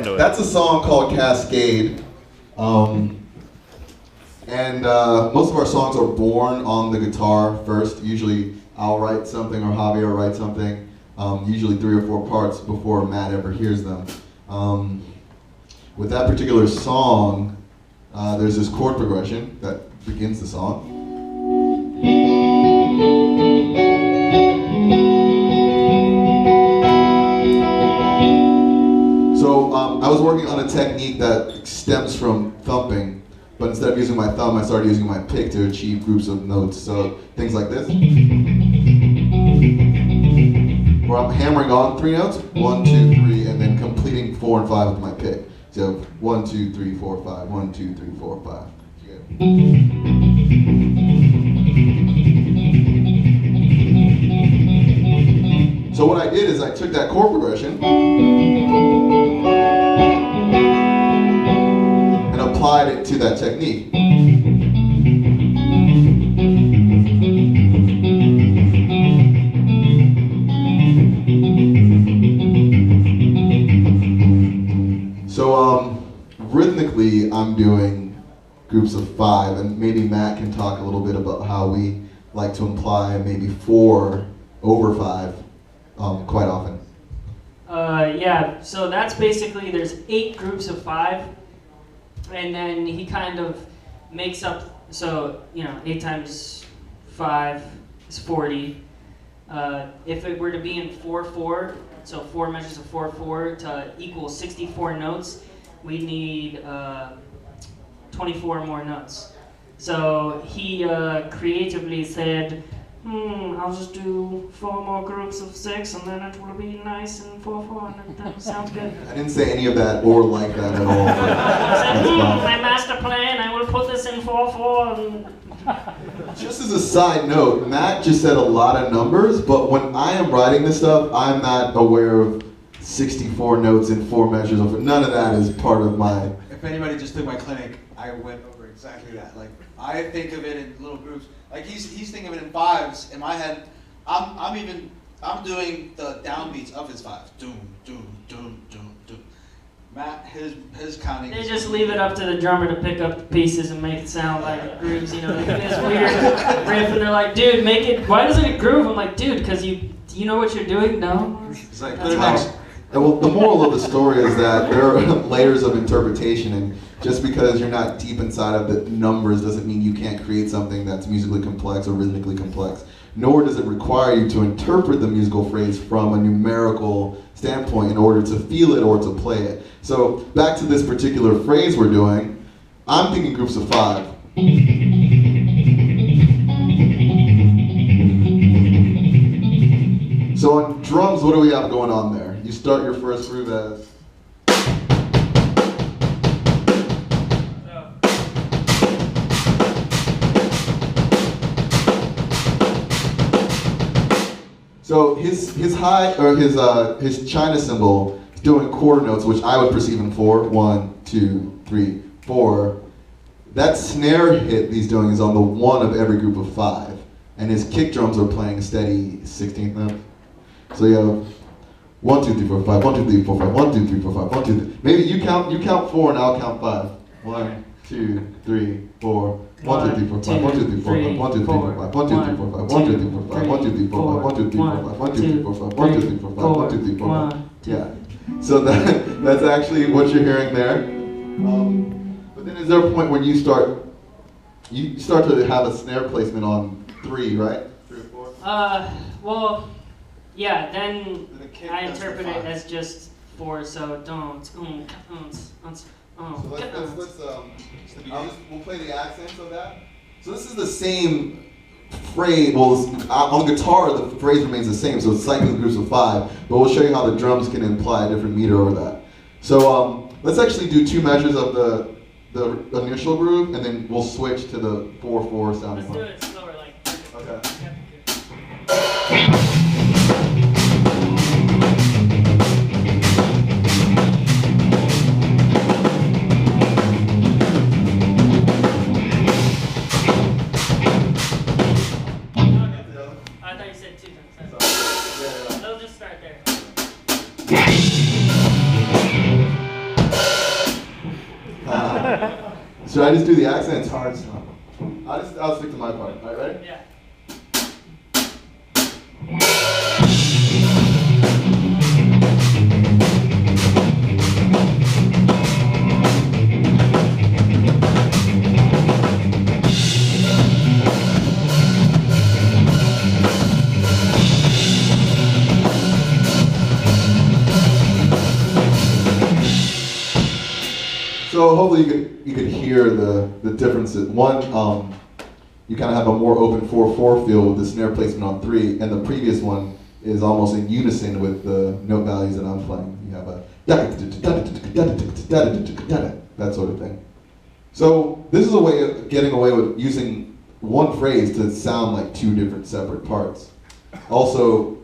into it. That's a song called Cascade. Most of our songs are born on the guitar first. Usually I'll write something or Javier will write something, usually 3 or 4 parts before Matt ever hears them. With that particular song, there's this chord progression that begins the song. So I was working on a technique that stems from thumping, but instead of using my thumb, I started using my pick to achieve groups of notes. So things like this, where I'm hammering on 3 notes, 1, 2, 3, and then completing 4 and 5 with my pick. So 1, 2, 3, 4, 5, 1, 2, 3, 4, 5. So what I did is I took that chord progression and applied it to that technique. So rhythmically, I'm doing groups of 5, and maybe Matt can talk a little bit about how we like to imply maybe 4 over 5 quite often. Yeah, so that's basically, there's 8 groups of 5, and then he kind of makes up, so, 8 times 5 is 40. If it were to be in 4/4, so 4 measures of 4/4 to equal 64 notes, we need 24 more notes. So he creatively said, I'll just do 4 more groups of 6, and then it will be nice and 4/4, and that sounds good. I didn't say any of that or like that at all. I said, my master plan, I will put this in 4/4. Just as a side note, Matt just said a lot of numbers, but when I am writing this stuff, I'm not aware of 64 notes in 4 measures of it. None of that is part of my... If anybody just took my clinic, I went over exactly that. Like, I think of it in little groups. Like he's thinking of it in 5s. In my head, I'm doing the downbeats of his 5s. Doom, doom, doom, doom, doom. Matt, his counting. They just leave it up to the drummer to pick up the pieces and make it sound like grooves, They do this weird riff, and they're like, dude, make it. Why doesn't it groove? I'm like, dude, because you know what you're doing? No. It's like, Well, the moral of the story is that there are layers of interpretation, and just because you're not deep inside of the numbers doesn't mean you can't create something that's musically complex or rhythmically complex. Nor does it require you to interpret the musical phrase from a numerical standpoint in order to feel it or to play it. So back to this particular phrase we're doing, I'm thinking groups of 5. So on drums, what do we have going on there? You start your first groove as... So his high or his China cymbal is doing quarter notes, which I would perceive in 4. 1, 2, 3, 4. That snare hit he's doing is on the 1 of every group of 5, and his kick drums are playing steady 16th note. So you have 1, 2, 3, 4, 5. 1, 2, 3, 4, 5. 1, 2, 3, 4, 5. 1, 2, 3. Maybe you count 4 and I'll count 5. 1, 2, 3, 4. 1, 2, 3, 4, 5. 1, 2, 3, 4, 5. 1, 2, 3, 4, 5. 1, 2, 3, 4, 5. 1, 2, 3, 4, 5. 1, 2, 3, 4, 5. 1, 2, 3, 4, 5. 1, 2, 3, 4, 5. 1, 2, 3, 4, 5. 1, 2, 3, 4, 5. Yeah. So that's actually what you're hearing there. But then is there a point when you start to have a snare placement on 3, right? 3 or 4? Well, yeah. Then I interpret it as just 4. So don't. So we'll play the accents of that. So this is the same phrase. Well, on guitar the phrase remains the same, so it's cycling groups of 5. But we'll show you how the drums can imply a different meter over that. So let's actually do 2 measures of the initial groove, and then we'll switch to the 4/4 sounding one. Let's do it slower, like. Okay. I thought you said 2 times. Yeah. They'll just start there. Should I just do the accents? It's hard stuff. I'll stick to my part. All right, ready? Yeah. So hopefully you could hear the differences. One, you kind of have a more open 4/4 feel with the snare placement on 3, and the previous one is almost in unison with the note values that I'm playing. You have a that sort of thing. So this is a way of getting away with using one phrase to sound like two different separate parts. Also,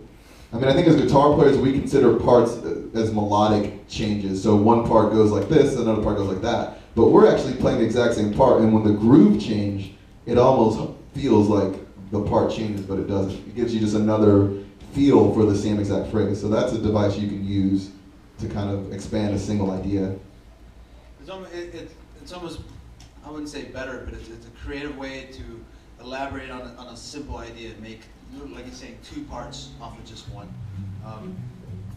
I mean, I think as guitar players, we consider parts as melodic changes. So one part goes like this, another part goes like that. But we're actually playing the exact same part, and when the groove changes, it almost feels like the part changes, but it doesn't. It gives you just another feel for the same exact phrase. So that's a device you can use to kind of expand a single idea. It's almost, I wouldn't say better, but it's a creative way to elaborate on a simple idea, make, like you're saying, two parts off of just one.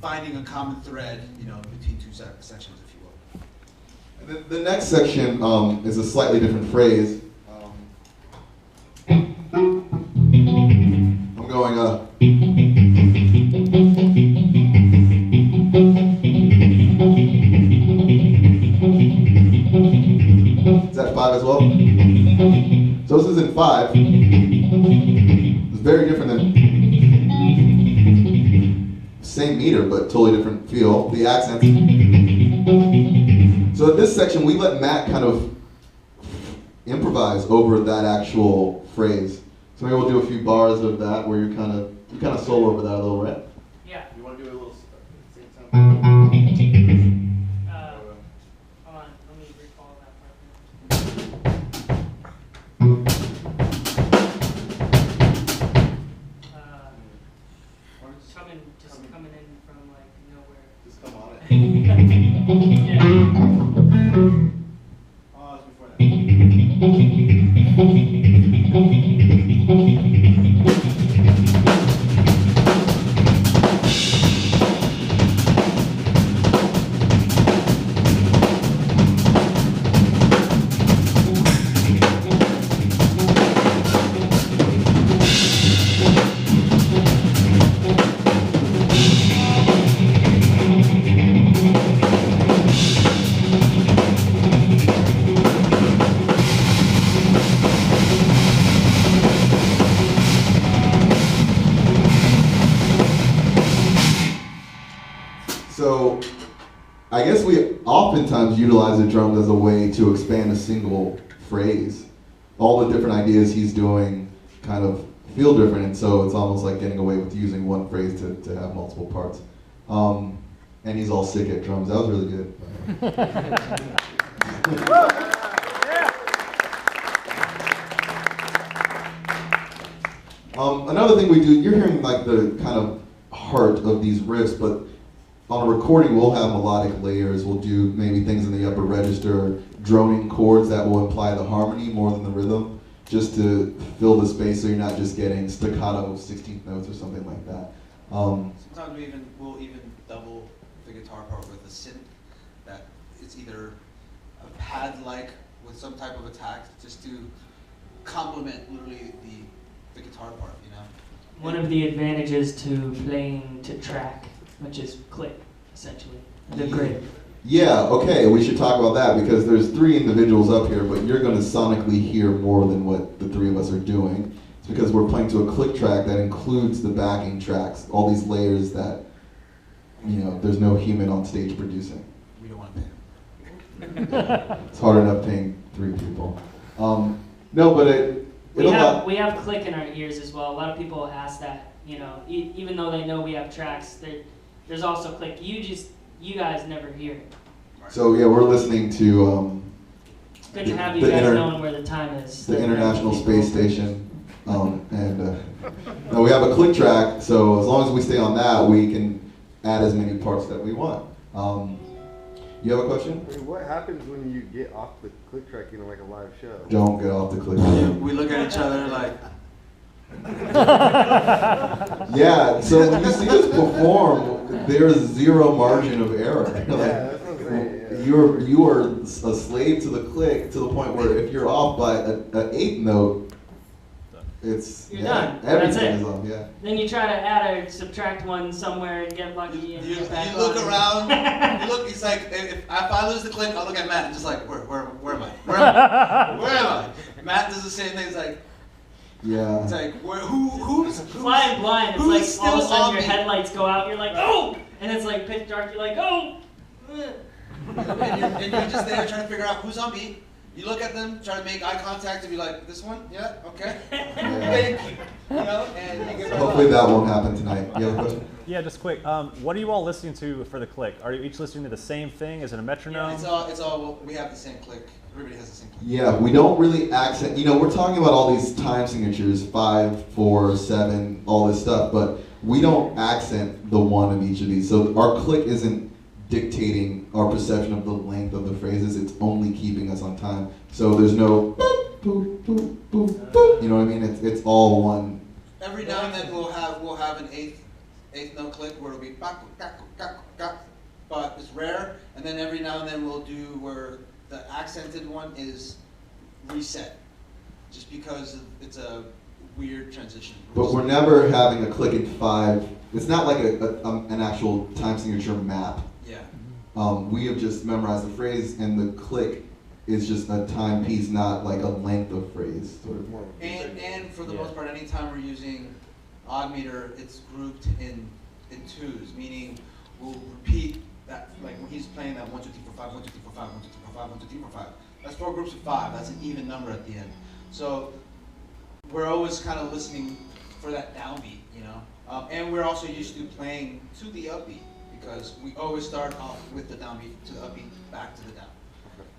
Finding a common thread, between two sections, if you will. And then the next section is a slightly different phrase. I'm going Is that 5 as well? So this is in 5. It's very different than same meter, but totally different feel. The accents. So in this section, we let Matt kind of improvise over that actual phrase. So maybe we'll do a few bars of that where you kind of solo over that a little, right? Yeah. You want to do a little same time? Hold on, let me recall that part. Coming in from like nowhere. Just come on it. Yeah. Oh, it's before that. So I guess we oftentimes utilize the drums as a way to expand a single phrase. All the different ideas he's doing kind of feel different, and so it's almost like getting away with using one phrase to have multiple parts. And he's all sick at drums. That was really good. Another thing we do, you're hearing like the kind of heart of these riffs, but on a recording we'll have melodic layers. We'll do maybe things in the upper register, droning chords that will imply the harmony more than the rhythm, just to fill the space so you're not just getting staccato 16th notes or something like that. Sometimes we'll even double the guitar part with a synth that it's either a pad-like with some type of attack just to complement literally the guitar part, One of the advantages to playing to track, which is click, essentially. The grid. Yeah, okay, we should talk about that because there's 3 individuals up here, but you're going to sonically hear more than what the 3 of us are doing. It's because we're playing to a click track that includes the backing tracks, all these layers that, there's no human on stage producing. We don't want to pay them. It's hard enough paying 3 people. No, but we have click in our ears as well. A lot of people ask that, even though they know we have tracks, there's also click. You guys never hear it. So yeah, we're listening to It's good to have you guys knowing where the time is. the International Space Station, and we have a click track. So as long as we stay on that, we can add as many parts that we want. You have a question? I mean, what happens when you get off the click track in like a live show? Don't get off the click. We look at each other like, Yeah, so when you see us perform, there's zero margin of error. that's what I'm saying, yeah. You are a slave to the click to the point where if you're off by an eighth note, it's You're done. everything That's it. is off. Yeah. Then you try to add or subtract one somewhere and get lucky. you, and you, get back you look on. around, you look, it's like, if I lose the click, I'll look at Matt and just like, where am I? Where am I? Where am I? Matt does the same thing, it's like, Yeah. it's like, who's Flying blind. It's who's like all of a still sudden on your me? headlights go out. You're like, oh, and it's like pitch dark. You're like, oh. and you're just there trying to figure out who's on beat. You look at them, try to make eye contact, and be like, "This one, yeah, okay, thank you," you know. And you get So hopefully that won't happen tonight. You have a question? Yeah, just quick. What are you all listening to for the click? Are you each listening to the same thing? Is it a metronome? It's all. We have the same click. Everybody has the same click. Yeah, we don't really accent. You know, we're talking about all these time signatures, 5, 4, 7, all this stuff, but we don't accent the one of each of these. So our click isn't dictating our perception of the length of the phrases. It's only keeping us on time. So there's no boop, boop, boop, boop, boop. You know what I mean? It's all one. Every now and then we'll have an eighth note click where it'll be back, but it's rare. And then every now and then we'll do where the accented one is reset, just because it's a weird transition. But we're never having a click in 5. It's not like an actual time signature map. Yeah. We have just memorized the phrase, and the click is just a timepiece, not like a length of phrase. Sort of. And for the most part, anytime we're using odd meter, it's grouped in twos, meaning we'll repeat that, like when he's playing that 1, 2, 3, 4, 5, 1, 2, 3, 4, 5, 1, 2, 3, 4, 5, 1, 2, 3, 4, 5. That's 4 groups of 5. That's an even number at the end. So we're always kind of listening for that downbeat, you know. And we're also used to playing to the upbeat because we always start off with the downbeat to the upbeat, back to the down.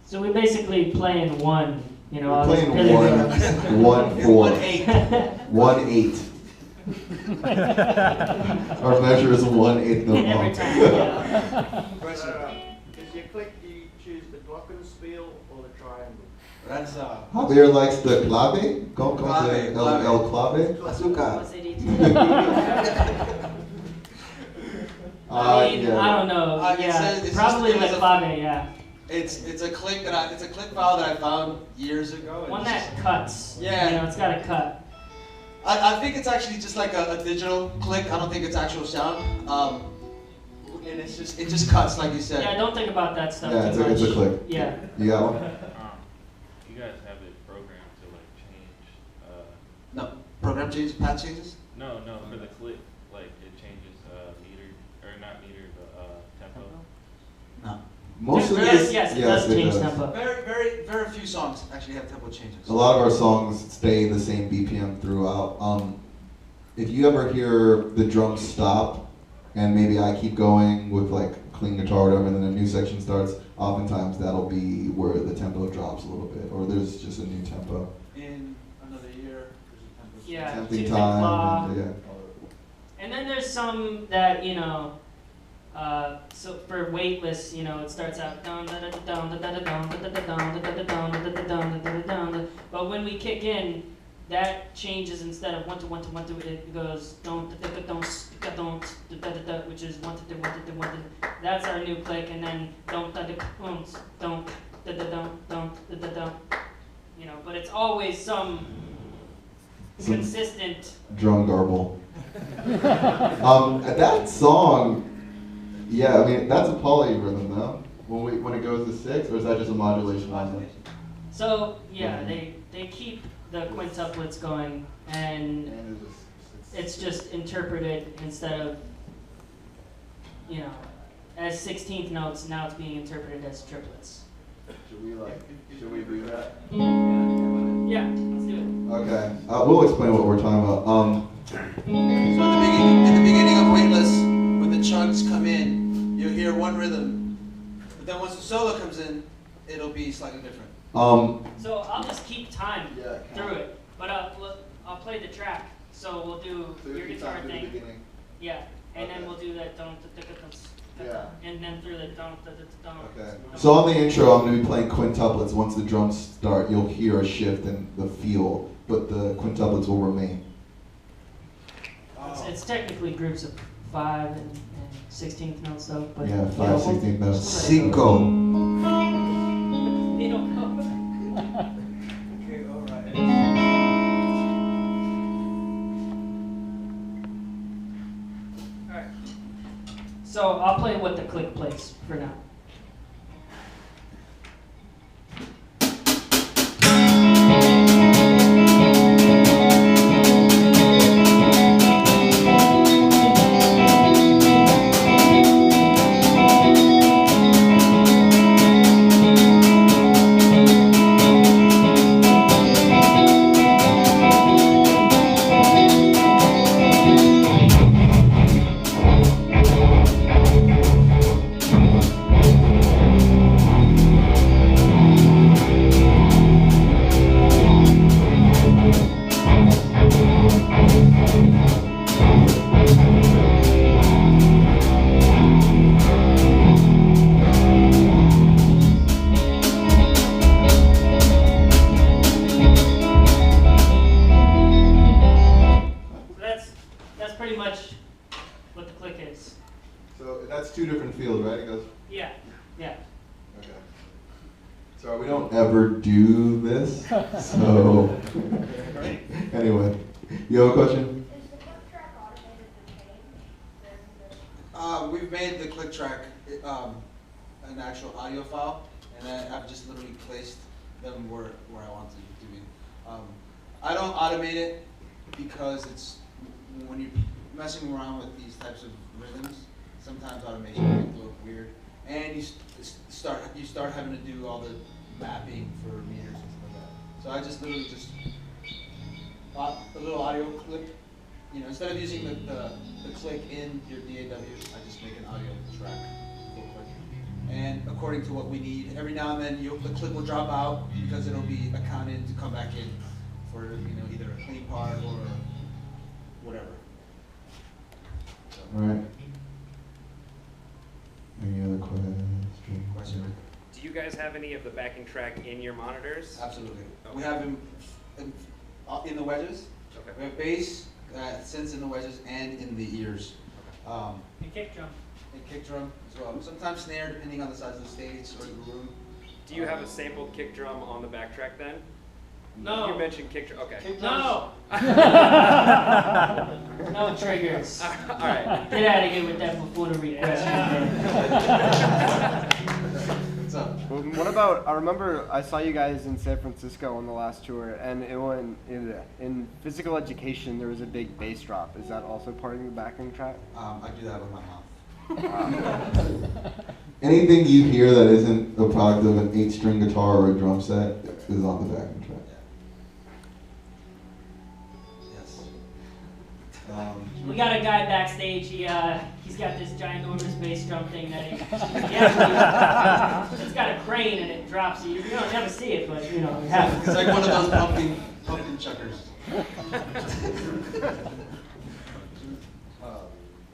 So we basically play in one. You know, We're all these playing really one, 1, 4, 1/8. 1, 8. Our measure is 1/8 note every long. time. Yeah. Question. Is your click, do you choose the glockenspiel or the triangle? That's Javier likes the clave. Come Clave, to clave. el clave. Azúcar. What's it? I mean, Yeah. I don't know. It Yeah, says- it's probably just- the it's a- clave. Yeah, It's a click it's a click file that I found years ago. and one it's that just- cuts. Yeah. You know, it's got a cut. I think it's actually just like a digital click. I don't think it's actual sound. And it just cuts like you said. Yeah, don't think about that stuff Yeah, too much. it's a click. Yeah. You got one? You guys have it programmed to like change. No program changes, path changes. No, for the click, like it changes meter or not meter, but tempo. No. Most of yes, this, yes, it does change tempo. Very few songs actually have tempo changes. A lot of our songs stay the same BPM throughout. If you ever hear the drums stop, and maybe I keep going with like clean guitar or whatever, and then a new section starts, oftentimes that'll be where the tempo drops a little bit, or there's just a new tempo. In another year, there's a tempo change. Yeah. Tempting Tuesday time, Claw. and, yeah. And then there's some that, you know, so for weightless, you know, it starts out down da da da down da da da down da da da down da da da down da da da down da da da down. But when we kick in, that changes instead of 1 to 1 to 1 to it goes don't da da da don't da da da, which is 1 to 1 to 1 to. That's our new click, and then don't da da don't da da don't da da da. You know, but it's always some consistent. Drum garble. That song, yeah, I mean that's a polyrhythm though. When it goes to 6, or is that just a modulation on it? So yeah, they keep the quintuplets going, and it's just interpreted instead of, you know, as 16th notes. Now it's being interpreted as triplets. Should we do that? Yeah, let's do it. Okay, we'll explain what we're talking about. So at the beginning of Weightless, when the chugs come in, you'll hear one rhythm, but then once the solo comes in, it'll be slightly different. So I'll just keep time Yeah, through it, but I'll play the track. So we'll do your guitar thing. Yeah, and then we'll do that don't. Yeah. And then through the dunk, dunk. Okay. So on the intro, I'm going to be playing quintuplets. Once the drums start, you'll hear a shift in the feel, but the quintuplets will remain. It's technically groups of 5 and 16th notes though. But Yeah, you 5, know, 16th notes. Cinco. They don't know. Okay, all right. Alright. So I'll play what the click plays for now. That's pretty much what the click is. So that's 2 different fields, right? It goes. Yeah. Okay. Sorry, we don't ever do this. So anyway, you have a question? Is the click track automated to change? We've made the click track an actual audio file, and I've just literally placed them where I want them to be. I don't automate it because it's when you're messing around with these types of rhythms, sometimes automation can look weird, and you start having to do all the mapping for meters and stuff like that. So I just literally just a little audio clip. You know, instead of using the click in your DAW, I just make an audio track, full click. And according to what we need, every now and then the click will drop out because it'll be accounted to come back in for either a clean part or whatever. So, All right. Any other questions? question? Do you guys have any of the backing track in your monitors? Absolutely. We have them in the wedges. Okay. We have bass that sits in the wedges and in the ears. And kick drum. And kick drum as well. Sometimes snare, depending on the size of the stage or the room. Do you have a sampled kick drum on the backtrack then? No. You mentioned kick drum. Okay. No. No triggers. All right. Get out of here with that buffoonery question. What's up? What about, I remember I saw you guys in San Francisco on the last tour, and in physical education there was a big bass drop. Is that also part of the backing track? I do that with my mouth. Anything you hear that isn't a product of an 8-string guitar or a drum set is on the backing track. Yes. We got a guy backstage. He's got this ginormous bass drum thing that it's got a crane and it drops. You don't never see it, but it happens. It's like one of those pumpkin chuckers.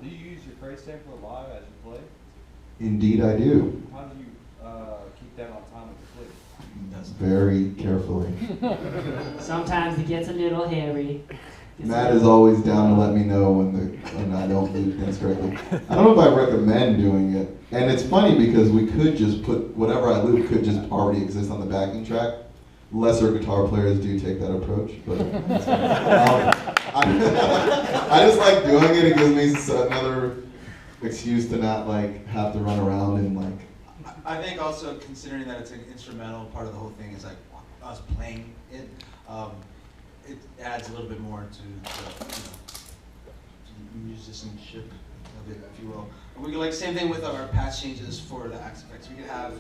Do you use your phrase sampler live as you play? Indeed, I do. How do you keep that on time with the click? Very carefully. Sometimes it gets a little hairy. Matt is always down to let me know when I don't loop things correctly. I don't know if I recommend doing it. And it's funny because we could just put whatever I loop could just already exist on the backing track. Lesser guitar players do take that approach, but I just like doing it. It gives me another excuse to not have to run around and I think also considering that it's an instrumental part of the whole thing is like us playing it. It adds a little bit more to the musicianship of it, if you will. And we could same thing with our patch changes for the Axe effects. We could have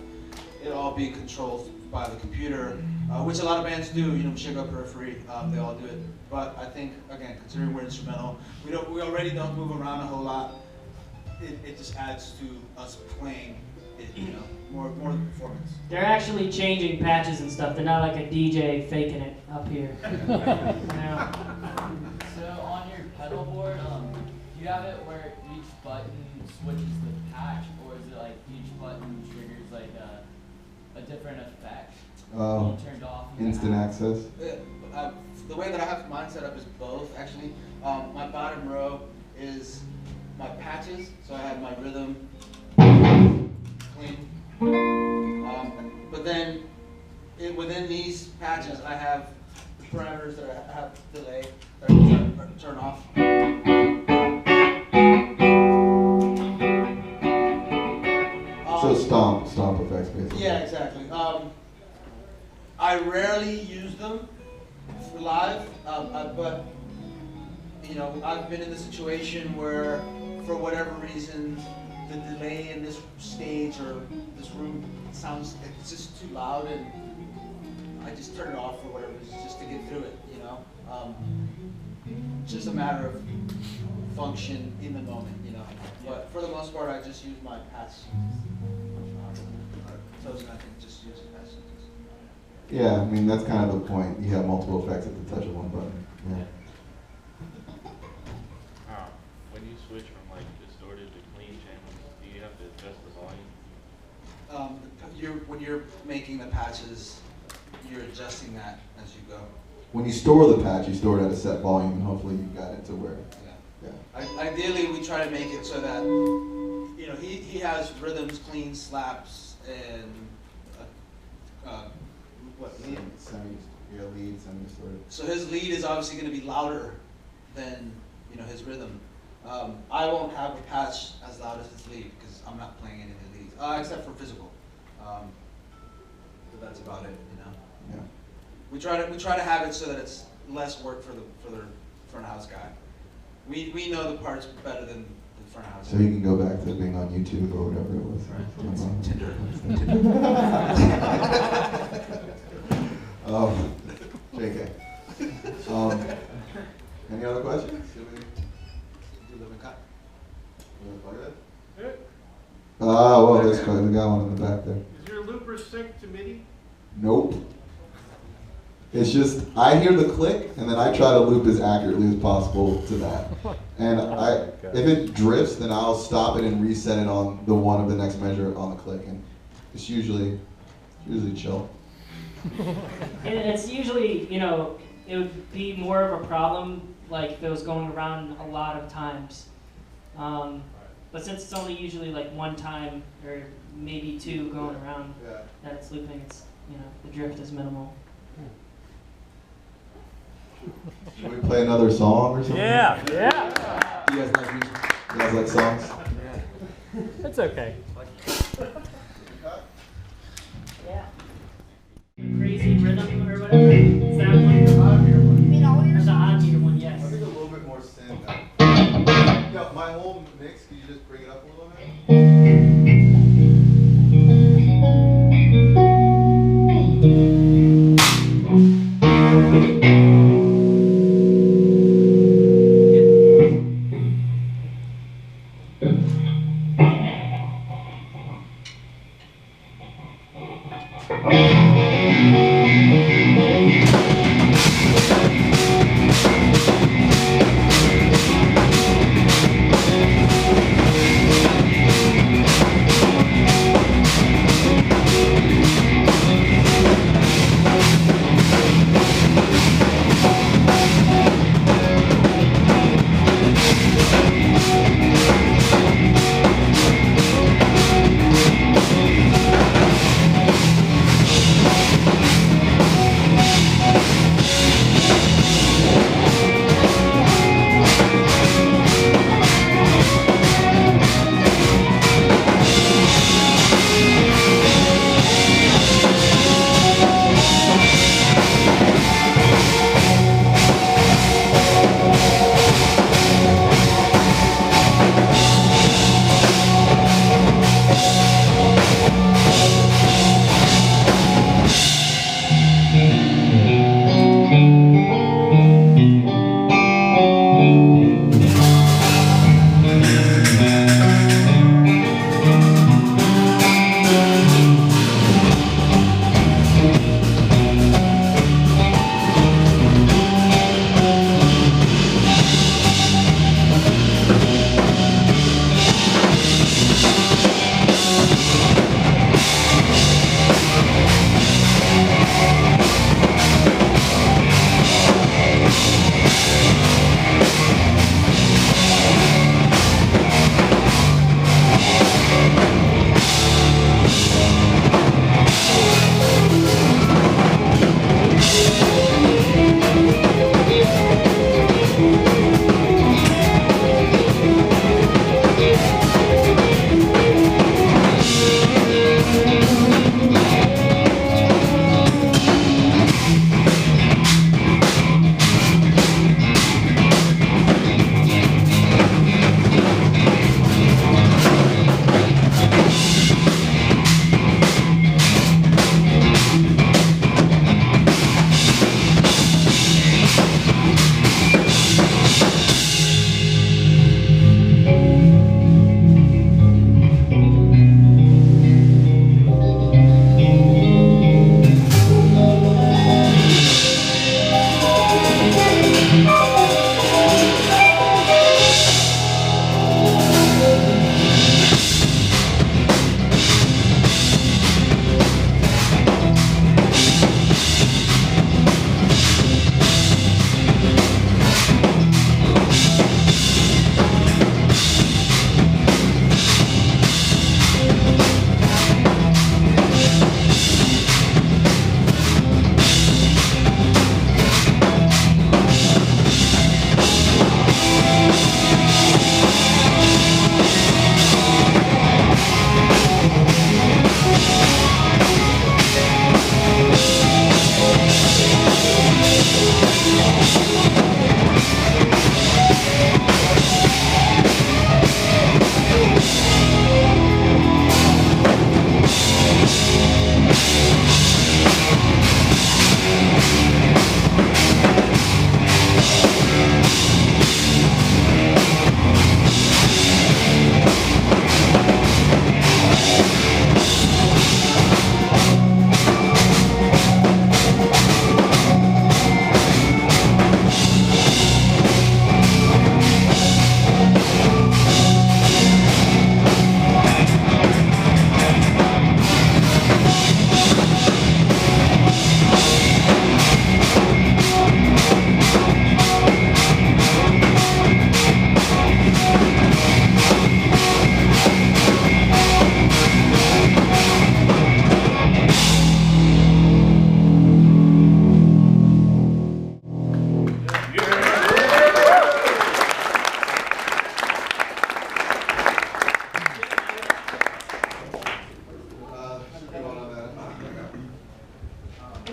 it all be controlled by the computer, which a lot of bands do. Shake Up Periphery, they all do it. But I think again, considering we're instrumental, we already don't move around a whole lot. It just adds to us playing it, more performance. They're actually changing patches and stuff. They're not like a DJ faking it up here. So on your pedal board, do you have it where each button switches the patch, different effects. Oh, Turned off. instant access. The way that I have mine set up is both, actually. My bottom row is my patches, so I have my rhythm clean. But then within these patches, I have the parameters that I have delay that I can turn off. So stomp effects basically. Yeah, exactly. I rarely use them live, but you know, I've been in the situation where, for whatever reason, the delay in this stage or this room sounds, it's just too loud, and I just turn it off for whatever reason, just to get through it, you know? It's just a matter of function in the moment, you know? But for the most part, I just use my patch. Toes, I think, just use patch. Yeah, I mean that's kind of the point. You have multiple effects at the touch of one button. Yeah. When you switch from like distorted to clean channels, do you have to adjust the volume? When you're making the patches, you're adjusting that as you go. When you store the patch, you store it at a set volume, and hopefully you got it to where. Yeah. Ideally, we try to make it so that, you know, he has rhythms, clean slaps, and what lead? Lead, semi-distorted. So his lead is obviously going to be louder than, you know, his rhythm. I won't have a patch as loud as his lead because I'm not playing any of his leads, except for physical. But that's about it, you know. Yeah. We try to have it so that it's less work for the front of house guy. We know the parts better than the front of house. So you can go back to being on YouTube or whatever it was. Right. Tinder. JK. Any other questions? Do you live in Cut? Well, there's we got one in the back there. Is your looper synced to MIDI? Nope. It's just, I hear the click, and then I try to loop as accurately as possible to that. And if it drifts, then I'll stop it and reset it on the one of the next measure on the click. And it's usually chill. And it's usually, you know, it would be more of a problem like if it was going around a lot of times. But since it's only usually like one time or maybe two going around that it's looping, it's, you know, the drift is minimal. Should we play another song or something? Yeah. Do you guys like music? You guys like songs? It's okay. Yeah. Crazy rhythm or whatever. Is that one? You mean all your Or the odd meter one, yes. I think a little bit more synth. Yeah, my whole mix, could you just bring it up a little bit?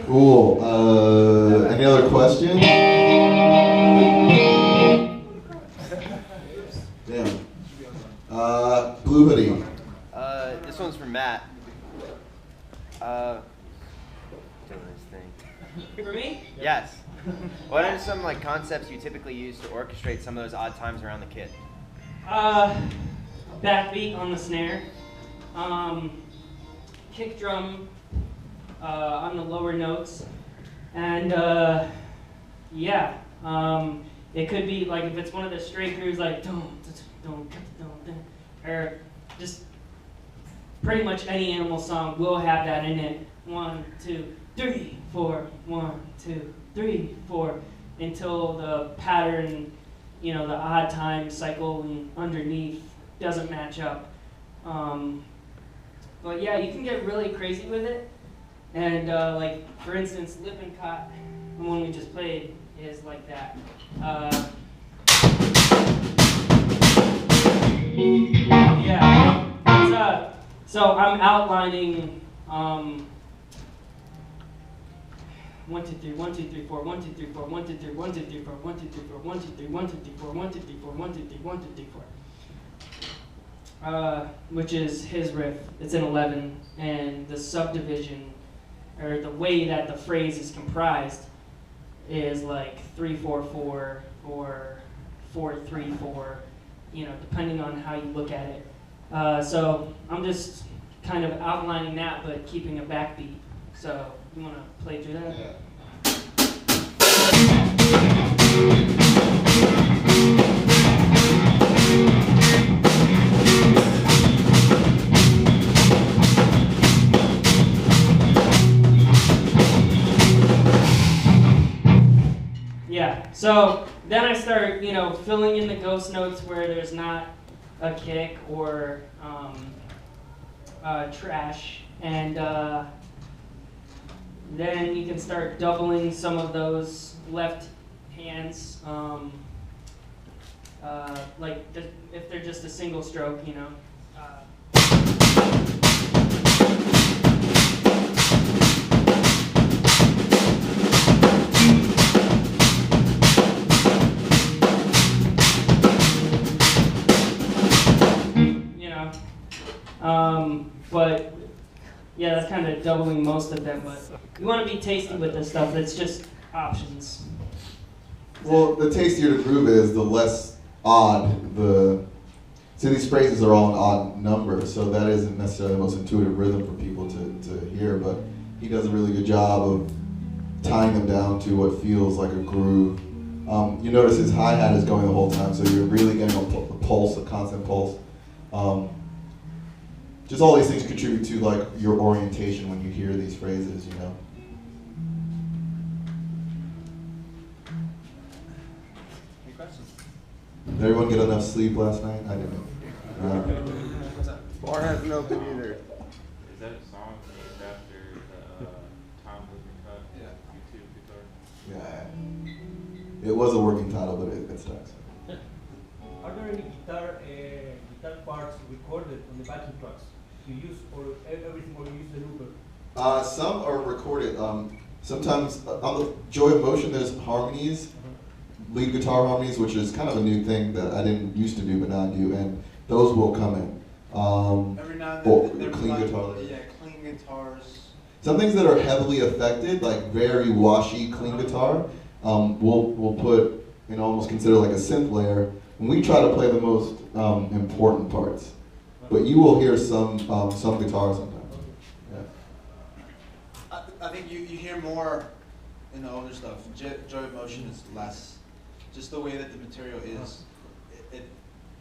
Cool. Any other questions? Damn. Blue hoodie. This one's for Matt. Doing this thing. For me? Yes. What are some like concepts you typically use to orchestrate some of those odd times around the kit? Backbeat on the snare. Kick drum on the lower notes. And yeah, it could be like if it's one of the straight grooves like don't, or just pretty much any Animal song will have that in it. 1, 2, 3, 4, 1, 2, 3, 4, until the pattern, the odd time cycle underneath doesn't match up. But yeah, you can get really crazy with it. And like, for instance, Lippincott, the one we just played, is like that. Yeah, so I'm outlining 1, 2, 3, 1, 2, 3, 4, 1, 2, 3, 4, 1, 2, 3, 1, 2, 3, 4, 1, 2, 3, 4, 1, 2, 3, 1, 2, 3, 4, 1, 2, 3, 4, 1, 2, 3, 1, 2, 3, 4. Which is his riff. It's in 11, and the subdivision, or the way that the phrase is comprised, is like 3, 4, 4, or 4, 3, 4, depending on how you look at it. So I'm just kind of outlining that, but keeping a backbeat. So you want to play through that? Yeah. Yeah, so then I start, filling in the ghost notes where there's not a kick or trash, and then you can start doubling some of those left hands, like if they're just a single stroke, but yeah, that's kind of doubling most of them. But you want to be tasty with this stuff. It's just options. Well, the tastier the groove is, the less odd so these phrases are all an odd number, so that isn't necessarily the most intuitive rhythm for people to hear, but he does a really good job of tying them down to what feels like a groove. You notice his hi-hat is going the whole time, so you're really getting a pulse, a constant pulse. Just all these things contribute to like your orientation when you hear these phrases, Any questions? Did everyone get enough sleep last night? I didn't. What's up? Bar hasn't opened either. Is that a song named after the Tom Lippincott YouTube guitar? Yeah. It was a working title, but it stuck. Are there any guitar parts recorded on the backing tracks? You use everything, or you use the looper? Some are recorded. Sometimes on the Joy of Motion, there's harmonies, lead guitar harmonies, which is kind of a new thing that I didn't used to do, but now I do, and those will come in. Every now and Or then, they're clean like, guitar. yeah, clean guitars. Some things that are heavily affected, like very washy clean guitar, we'll put, almost consider like a synth layer, and we try to play the most important parts. But you will hear some guitars sometimes. Yeah. I think you hear more in the older stuff. Joy of Motion is less. Just the way that the material is, it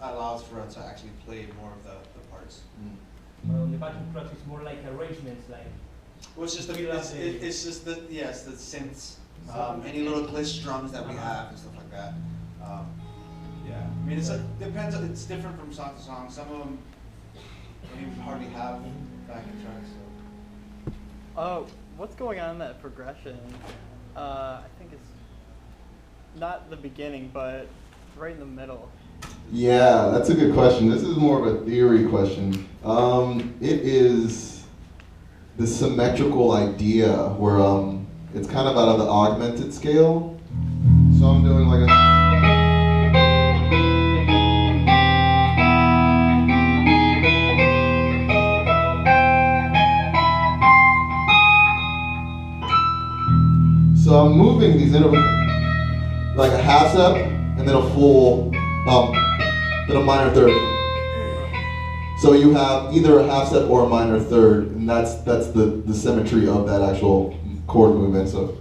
allows for us to actually play more of the parts. On the backing tracks, it's more like arrangements, like. Well, it's just the synths, any little glitch drums that we have and stuff like that. Yeah, I mean, it depends. It's different from song to song. Some of them don't even hardly have backing tracks. So. What's going on in that progression? I think it's not the beginning, but right in the middle. Yeah, that's a good question. This is more of a theory question. It is the symmetrical idea where it's kind of out of the augmented scale. So I'm doing like a. So I'm moving these intervals like a half step and then a full, then a minor third. So you have either a half step or a minor third, and that's the symmetry of that actual chord movement. So.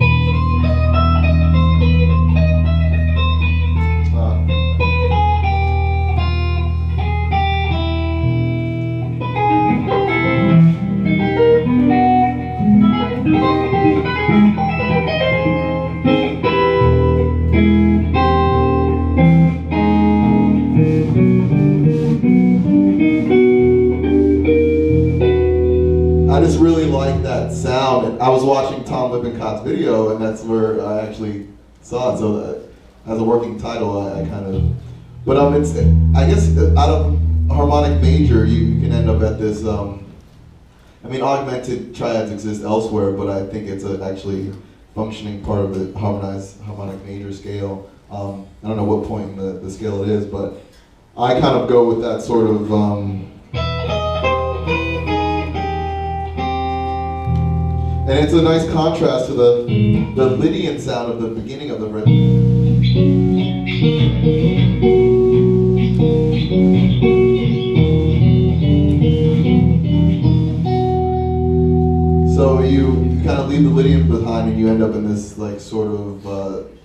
I just really like that sound, and I was watching Tom Lippincot's video, and that's where I actually saw it. So that, as a working title, I kind of, but it's, I guess out of harmonic major, you can end up at this. I mean, augmented triads exist elsewhere, but I think it's a actually functioning part of the harmonized harmonic major scale. I don't know what point in the scale it is, but I kind of go with that sort of. And it's a nice contrast to the Lydian sound of the beginning of the riff. So you kind of leave the Lydian behind and you end up in this like sort of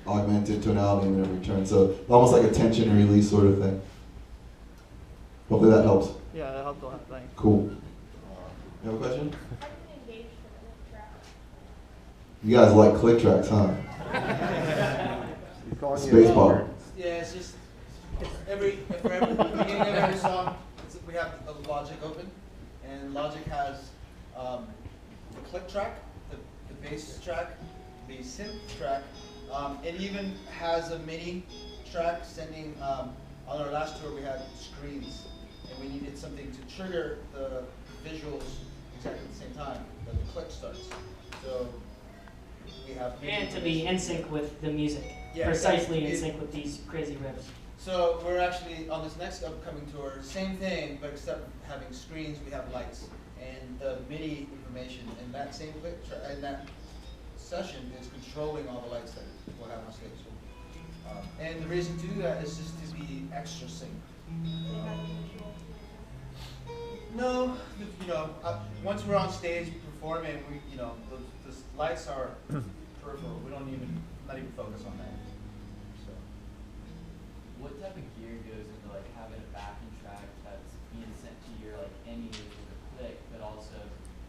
augmented tonality in every turn. So almost like a tension and release sort of thing. Hopefully that helps. Yeah, that helped a lot. Thanks. Cool. You have a question? You guys like click tracks, huh? Spacebar. Yeah, it's just for every beginning of every song, we have the Logic open, and Logic has the click track, the bass track, the synth track. It even has a MIDI track sending. On our last tour, we had screens, and we needed something to trigger the visuals exactly at the same time that the click starts. So. We have and to be in sync with the music, yeah, precisely in sync with these crazy riffs. So we're actually on this next upcoming tour, same thing, but instead of having screens, we have lights and the MIDI information. And that same and that session is controlling all the lights that we'll have on stage. And the reason to do that is just to be extra sync. No, once we're on stage performing, the lights are peripheral. We don't not even focus on that. So. What type of gear goes into like having a backing track that's being sent to your like end users with a click, but also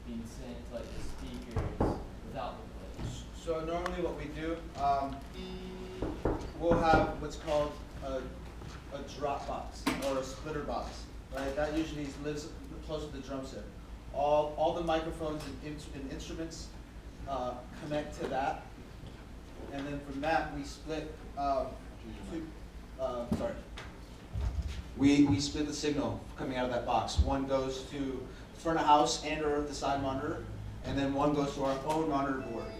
being sent to like the speakers without the click? So normally what we do, we'll have what's called a drop box or a splitter box. Right? That usually lives close to the drum set. All the microphones and instruments connect to that, and then from that we split. We split the signal coming out of that box. One goes to front of house and/or the side monitor, and then one goes to our own monitor board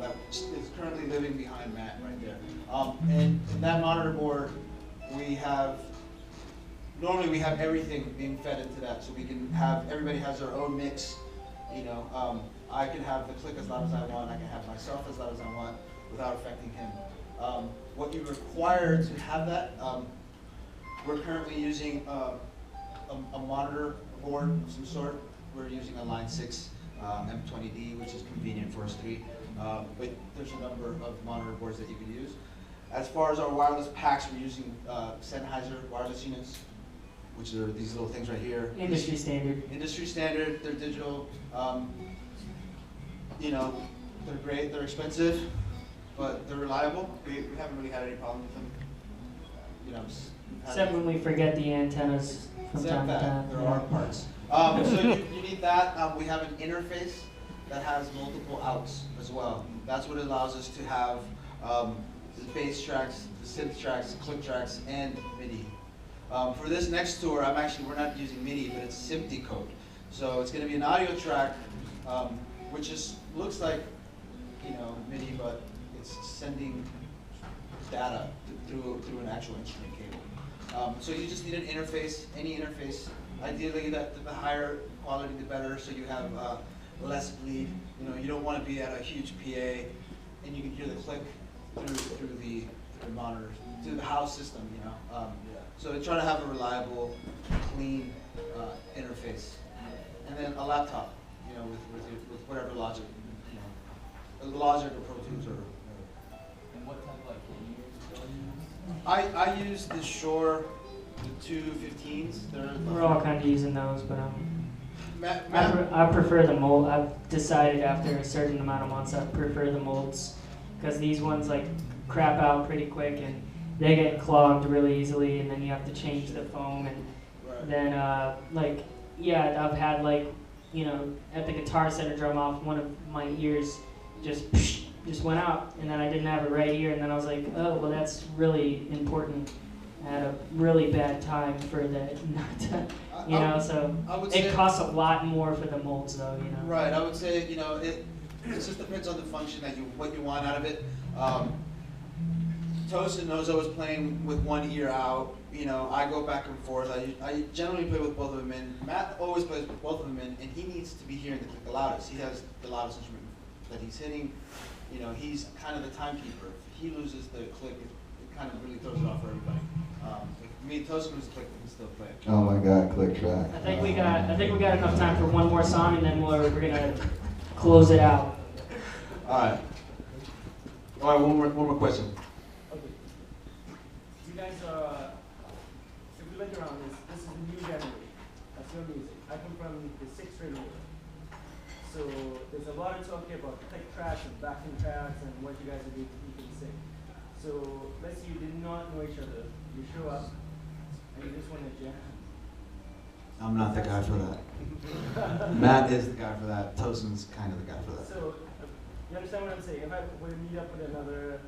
that is currently living behind Matt right there. And in that monitor board, normally we have everything being fed into that, so we can have everybody has their own mix. I can have the click as loud as I want. I can have myself as loud as I want without affecting him. What you require to have that, we're currently using a monitor board of some sort. We're using a Line 6 M20D, which is convenient for us three. But there's a number of monitor boards that you can use. As far as our wireless packs, we're using Sennheiser wireless units, which are these little things right here. Industry standard. Industry standard. They're digital. They're great. They're expensive, but they're reliable. We haven't really had any problem with them. Except when we forget the antennas from time to time. There are parts. So you need that. We have an interface that has multiple outs as well. That's what allows us to have the bass tracks, the synth tracks, the click tracks, and MIDI. For this next tour, we're not using MIDI, but it's SMPTE code. So it's going to be an audio track, which looks like, MIDI, but it's sending data through an actual instrument cable. So you just need an interface, any interface. Ideally, the higher quality, the better, so you have less bleed. You know, you don't want to be at a huge PA, and you can hear the click through the monitors, through the house system. You know, so they try to have a reliable, clean interface, and then a laptop. You know, with whatever Logic, you know, Logic or Pro Tools or. And what type of like can you use? I use the Shure, the 215s. We're all kind of using those, but Matt, I prefer the mold. I've decided after a certain amount of months I prefer the molds because these ones like crap out pretty quick and they get clogged really easily, and then you have to change the foam, and then like yeah, I've had like, you know, at the Guitar Center drum off, one of my ears just went out, and then I didn't have it right ear, and then I was like, oh well, that's really important. I had a really bad time for that not to, you know, so it costs a lot more for the molds though, you know. Right, I would say, you know, it just depends on the function what you want out of it. Tosin knows I was playing with one ear out. You know, I go back and forth. I generally play with both of them in. Matt always plays with both of them in, and he needs to be hearing the click the loudest. He has the loudest instrument that he's hitting. You know, he's kind of the timekeeper. If he loses the click, it kind of really throws it off for everybody. If me and Tosin lose the click, we can still play. Oh my God, click track. I think we got enough time for one more song, and then we're gonna close it out. All right. All right. One more question. Okay. You guys are, if we look around this is a new generation. That's your music. I come from the 6th grade era. So there's a lot of talking about click tracks and backing tracks and what you guys are doing to keep it sing. So let's say you did not know each other. You show up and you just want to jam. I'm not the guy for that. Matt is the guy for that. Tosin's kind of the guy for that. So you understand what I'm saying? If I were to meet up with another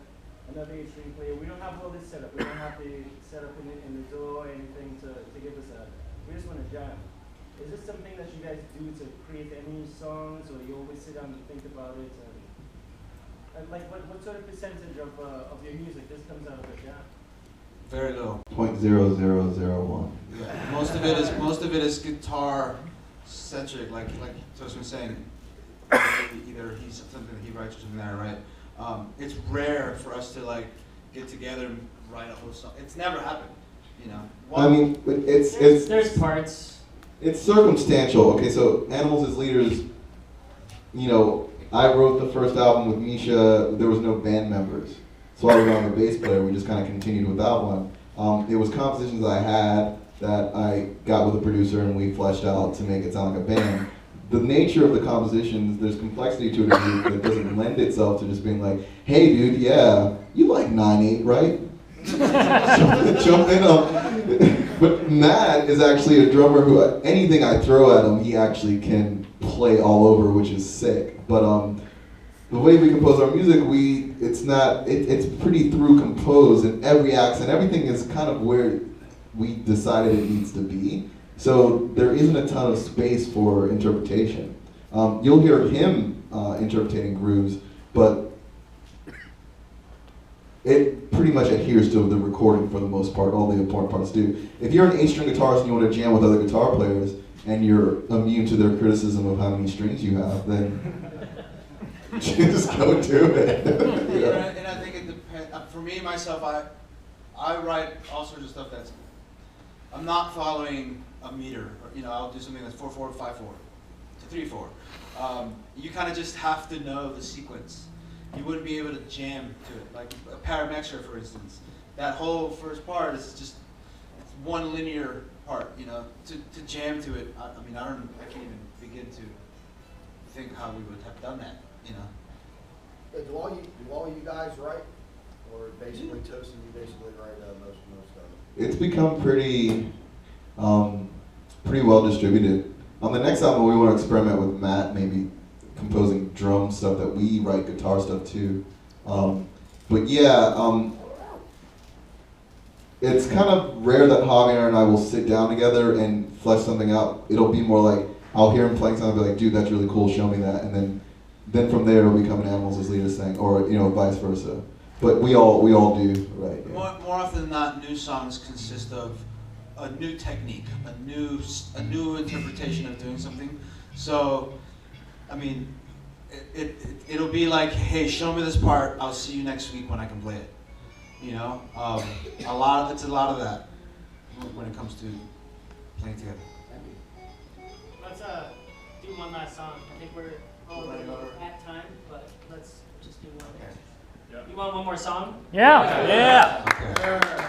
8-string player, we don't have all this setup. We don't have the setup in the door or anything to give us a. We just want to jam. Is this something that you guys do to create any songs, or you always sit down and think about it? And like, what sort of percentage of your music just comes out of a jam? Very little. 0.0001. Yeah. Most of it is guitar centric, like Tosin was saying. Either he's something that he writes or something that I write. It's rare for us to like get together and write a whole song. It's never happened, you know. I mean, there's parts. It's circumstantial. Okay, so Animals as Leaders, you know, I wrote the first album with Misha. There was no band members, so I was on the bass player. We just kind of continued without one. It was compositions I had that I got with a producer and we fleshed out to make it sound like a band. The nature of the compositions, there's complexity to it that doesn't lend itself to just being like, hey dude, yeah, you like 9/8, right? Jump in on. But Matt is actually a drummer who, anything I throw at him, he actually can play all over, which is sick. But the way we compose our music, it's pretty through composed, and every accent, everything is kind of where we decided it needs to be. So there isn't a ton of space for interpretation. You'll hear him interpreting grooves, but it pretty much adheres to the recording for the most part, all the important parts do. If you're an 8-string guitarist and you want to jam with other guitar players and you're immune to their criticism of how many strings you have, then just go do it. Yeah, and I think it depends. For me, myself, I write all sorts of stuff that's, I'm not following a meter. Or, you know, I'll do something that's 4/4, 5/4 to 3/4. You kind of just have to know the sequence. You wouldn't be able to jam to it. Like a Paramexer, for instance. That whole first part is just it's one linear part. You know, to jam to it. I mean, I can't even begin to think how we would have done that. You know. Do all you guys write, or basically Tosin, you basically write most of it? It's become pretty well distributed. On the next album, we want to experiment with Matt, maybe composing drum stuff that we write guitar stuff too. But yeah, it's kind of rare that Javier and I will sit down together and flesh something out. It'll be more like I'll hear him playing something and be like, dude, that's really cool, show me that. And then then from there it'll become an animals as Lita's saying, or vice versa. But we all do, right? Yeah. More often than not, new songs consist of a new technique, a new interpretation of doing something. So, I mean, it'll be like, hey, show me this part. I'll see you next week when I can play it. It's a lot of that when it comes to playing together. Let's do one last song. I think we're already at time, but let's just do one. Yeah. You want one more song? Yeah. Okay.